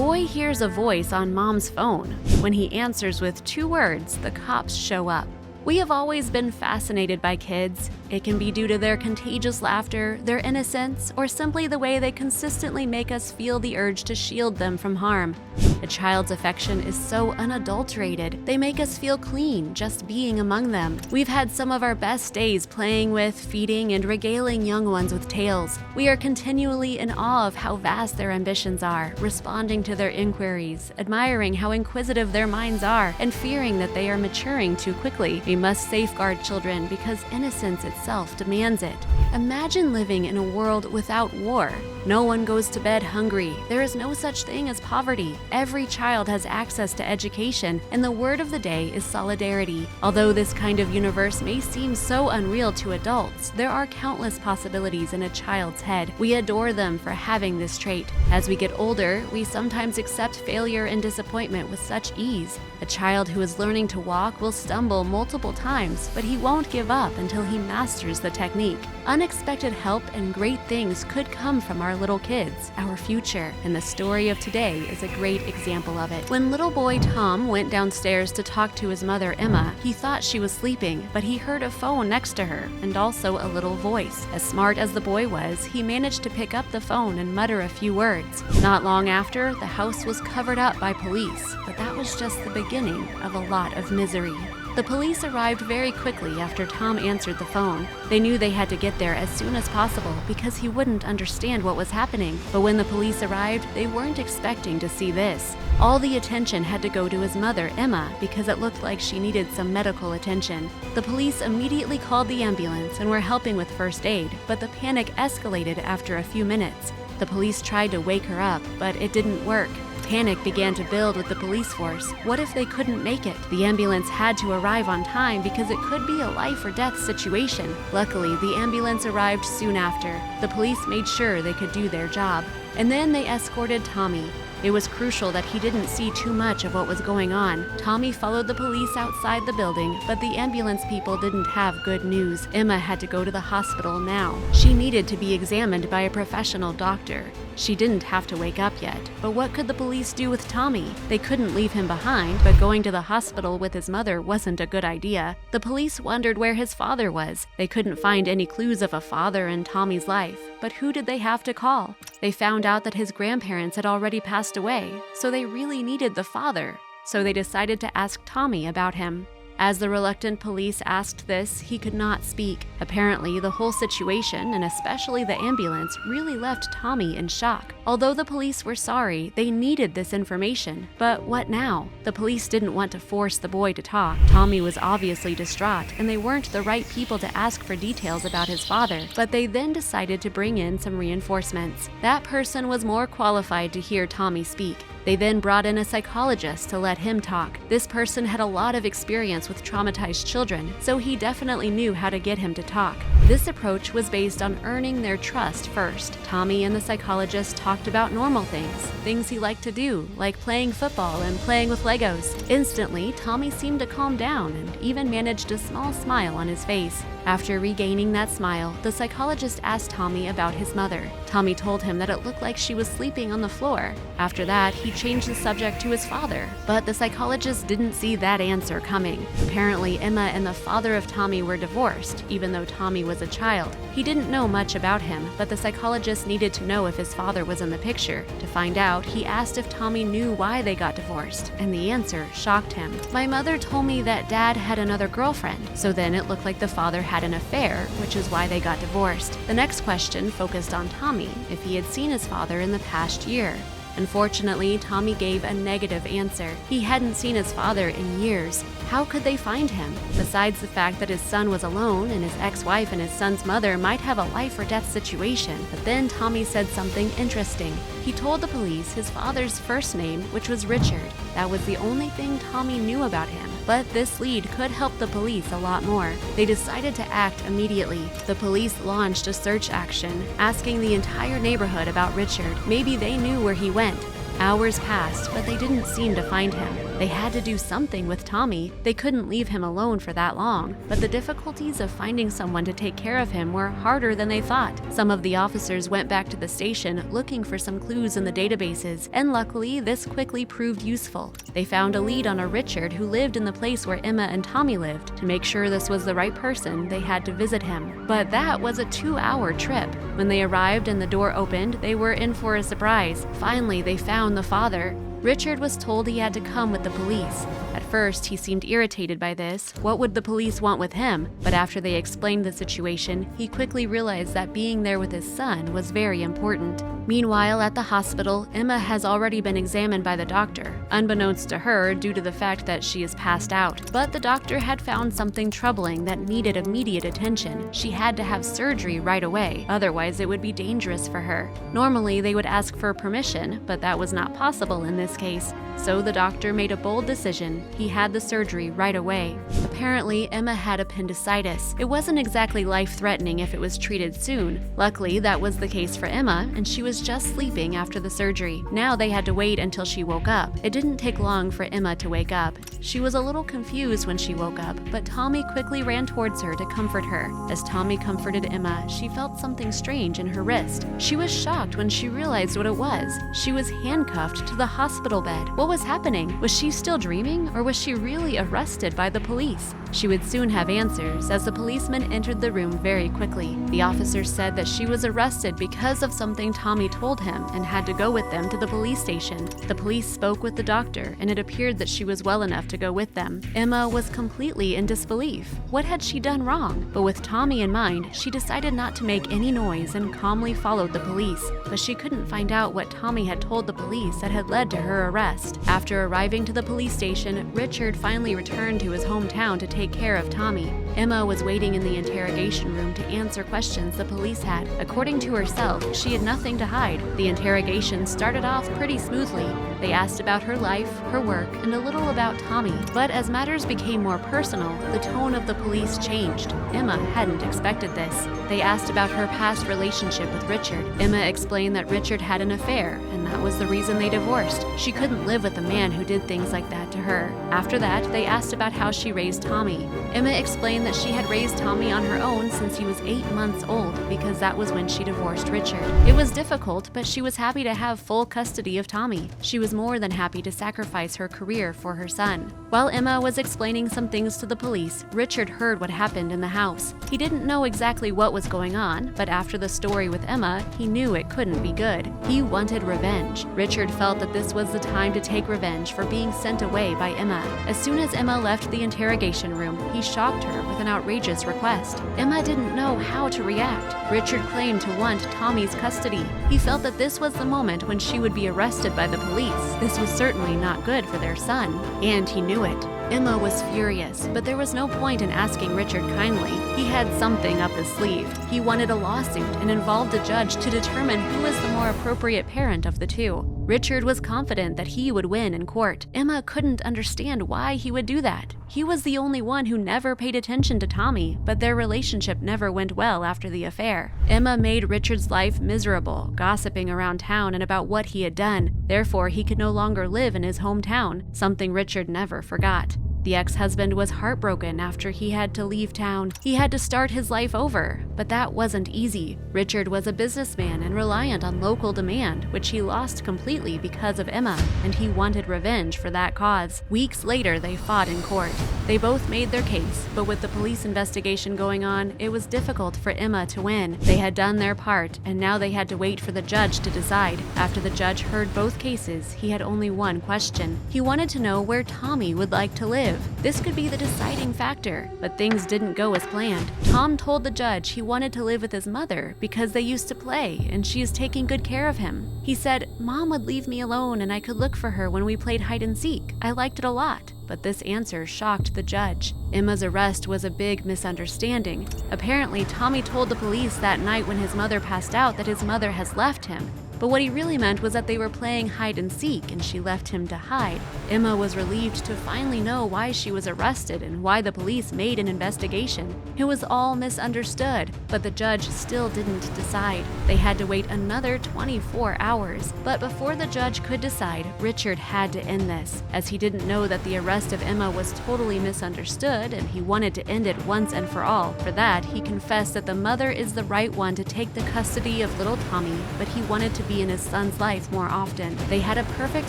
Boy hears a voice on mom's phone. When he answers with 2 words, the cops show up. We have always been fascinated by kids. It can be due to their contagious laughter, their innocence, or simply the way they consistently make us feel the urge to shield them from harm. A child's affection is so unadulterated. They make us feel clean just being among them. We've had some of our best days playing with, feeding, and regaling young ones with tales. We are continually in awe of how vast their ambitions are, responding to their inquiries, admiring how inquisitive their minds are, and fearing that they are maturing too quickly. We must safeguard children because innocence itself demands it. Imagine living in a world without war. No one goes to bed hungry. There is no such thing as poverty. Every child has access to education, and the word of the day is solidarity. Although this kind of universe may seem so unreal to adults, there are countless possibilities in a child's head. We adore them for having this trait. As we get older, we sometimes accept failure and disappointment with such ease. A child who is learning to walk will stumble multiple times, but he won't give up until he masters the technique. Unexpected help and great things could come from our little kids, our future, and the story of today is a great example of it. When little boy Tom went downstairs to talk to his mother Emma, he thought she was sleeping, but he heard a phone next to her and also a little voice. As smart as the boy was, he managed to pick up the phone and mutter a few words. Not long after, the house was covered up by police, but that was just the beginning of a lot of misery. The police arrived very quickly after Tom answered the phone. They knew they had to get there as soon as possible because he wouldn't understand what was happening. But when the police arrived, they weren't expecting to see this. All the attention had to go to his mother, Emma, because it looked like she needed some medical attention. The police immediately called the ambulance and were helping with first aid, but the panic escalated after a few minutes. The police tried to wake her up, but it didn't work. Panic began to build with the police force. What if they couldn't make it? The ambulance had to arrive on time because it could be a life or death situation. Luckily, the ambulance arrived soon after. The police made sure they could do their job. And then they escorted Tommy. It was crucial that he didn't see too much of what was going on. Tommy followed the police outside the building, but the ambulance people didn't have good news. Emma had to go to the hospital now. She needed to be examined by a professional doctor. She didn't have to wake up yet, but what could the police do with Tommy? They couldn't leave him behind, but going to the hospital with his mother wasn't a good idea. The police wondered where his father was. They couldn't find any clues of a father in Tommy's life, but who did they have to call? They found out that his grandparents had already passed away, so they really needed the father. So they decided to ask Tommy about him. As the reluctant police asked this, he could not speak. Apparently, the whole situation, and especially the ambulance, really left Tommy in shock. Although the police were sorry, they needed this information. But what now? The police didn't want to force the boy to talk. Tommy was obviously distraught, and they weren't the right people to ask for details about his father. But they then decided to bring in some reinforcements. That person was more qualified to hear Tommy speak. They then brought in a psychologist to let him talk. This person had a lot of experience with traumatized children, so he definitely knew how to get him to talk. This approach was based on earning their trust first. Tommy and the psychologist talked about normal things he liked to do, like playing football and playing with Legos. Instantly, Tommy seemed to calm down and even managed a small smile on his face. After regaining that smile, the psychologist asked Tommy about his mother. Tommy told him that it looked like she was sleeping on the floor. After that, he changed the subject to his father, but the psychologist didn't see that answer coming. Apparently, Emma and the father of Tommy were divorced, even though Tommy was a child. He didn't know much about him, but the psychologist needed to know if his father was in the picture. To find out, he asked if Tommy knew why they got divorced, and the answer shocked him. "My mother told me that Dad had another girlfriend, so then it looked like the father had an affair, which is why they got divorced." The next question focused on Tommy, if he had seen his father in the past year. Unfortunately, Tommy gave a negative answer. He hadn't seen his father in years. How could they find him? Besides the fact that his son was alone and his ex-wife and his son's mother might have a life or death situation. But then Tommy said something interesting. He told the police his father's first name, which was Richard. That was the only thing Tommy knew about him. But this lead could help the police a lot more. They decided to act immediately. The police launched a search action, asking the entire neighborhood about Richard. Maybe they knew where he went. Hours passed, but they didn't seem to find him. They had to do something with Tommy. They couldn't leave him alone for that long, but the difficulties of finding someone to take care of him were harder than they thought. Some of the officers went back to the station looking for some clues in the databases, and luckily this quickly proved useful. They found a lead on a Richard who lived in the place where Emma and Tommy lived. To make sure this was the right person, they had to visit him. But that was a 2-hour trip. When they arrived and the door opened, they were in for a surprise. Finally, they found the father. Richard was told he had to come with the police. At first, he seemed irritated by this. What would the police want with him? But after they explained the situation, he quickly realized that being there with his son was very important. Meanwhile, at the hospital, Emma has already been examined by the doctor, unbeknownst to her due to the fact that she is passed out. But the doctor had found something troubling that needed immediate attention. She had to have surgery right away, otherwise it would be dangerous for her. Normally, they would ask for permission, but that was not possible in this case. So the doctor made a bold decision. He had the surgery right away. Apparently, Emma had appendicitis. It wasn't exactly life-threatening if it was treated soon. Luckily, that was the case for Emma, and she was just sleeping after the surgery. Now they had to wait until she woke up. It didn't take long for Emma to wake up. She was a little confused when she woke up, but Tommy quickly ran towards her to comfort her. As Tommy comforted Emma, she felt something strange in her wrist. She was shocked when she realized what it was. She was handcuffed to the hospital bed. What was happening? Was she still dreaming, or was she really arrested by the police? She would soon have answers as the policeman entered the room very quickly. The officer said that she was arrested because of something Tommy told him and had to go with them to the police station. The police spoke with the doctor, and it appeared that she was well enough to go with them. Emma was completely in disbelief. What had she done wrong? But with Tommy in mind, she decided not to make any noise and calmly followed the police. But she couldn't find out what Tommy had told the police that had led to her arrest. After arriving to the police station, Richard finally returned to his hometown to take care of Tommy. Emma was waiting in the interrogation room to answer questions the police had. According to herself, she had nothing to hide. The interrogation started off pretty smoothly. They asked about her life, her work, and a little about Tommy. But as matters became more personal, the tone of the police changed. Emma hadn't expected this. They asked about her past relationship with Richard. Emma explained that Richard had an affair, and that was the reason they divorced. She couldn't live with a man who did things like that to her. After that, they asked about how she raised Tommy. Emma explained that she had raised Tommy on her own since he was 8 months old because that was when she divorced Richard. It was difficult, but she was happy to have full custody of Tommy. She was more than happy to sacrifice her career for her son. While Emma was explaining some things to the police, Richard heard what happened in the house. He didn't know exactly what was going on, but after the story with Emma, he knew it couldn't be good. He wanted revenge. Richard felt that this was the time to take revenge for being sent away by Emma. As soon as Emma left the interrogation room, he shocked her with an outrageous request. Emma didn't know how to react. Richard claimed to want Tommy's custody. He felt that this was the moment when she would be arrested by the police. This was certainly not good for their son, and he knew it. Emma was furious, but there was no point in asking Richard kindly. He had something up his sleeve. He wanted a lawsuit and involved a judge to determine who was the more appropriate parent of the two. Richard was confident that he would win in court. Emma couldn't understand why he would do that. He was the only one who never paid attention to Tommy, but their relationship never went well after the affair. Emma made Richard's life miserable, gossiping around town and about what he had done. Therefore, he could no longer live in his hometown, something Richard never forgot. The ex-husband was heartbroken after he had to leave town. He had to start his life over, but that wasn't easy. Richard was a businessman and reliant on local demand, which he lost completely because of Emma, and he wanted revenge for that cause. Weeks later, they fought in court. They both made their case, but with the police investigation going on, it was difficult for Emma to win. They had done their part, and now they had to wait for the judge to decide. After the judge heard both cases, he had only one question. He wanted to know where Tommy would like to live. This could be the deciding factor, but things didn't go as planned. Tom told the judge he wanted to live with his mother because they used to play and she is taking good care of him. He said, "Mom would leave me alone and I could look for her when we played hide and seek. I liked it a lot." But this answer shocked the judge. Emma's arrest was a big misunderstanding. Apparently, Tommy told the police that night when his mother passed out that his mother has left him. But what he really meant was that they were playing hide and seek and she left him to hide. Emma was relieved to finally know why she was arrested and why the police made an investigation. It was all misunderstood, but the judge still didn't decide. They had to wait another 24 hours. But before the judge could decide, Richard had to end this, as he didn't know that the arrest of Emma was totally misunderstood and he wanted to end it once and for all. For that, he confessed that the mother is the right one to take the custody of little Tommy, but he wanted to be in his son's life more often. They had a perfect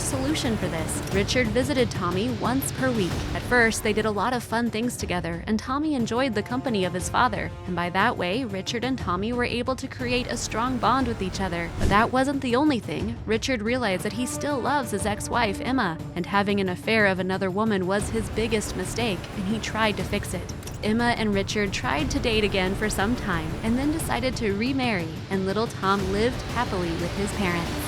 solution for this. Richard visited Tommy once per week. At first, they did a lot of fun things together, and Tommy enjoyed the company of his father. And by that way, Richard and Tommy were able to create a strong bond with each other. But that wasn't the only thing. Richard realized that he still loves his ex-wife, Emma, and having an affair of another woman was his biggest mistake, and he tried to fix it. Emma and Richard tried to date again for some time and then decided to remarry, and little Tom lived happily with his parents.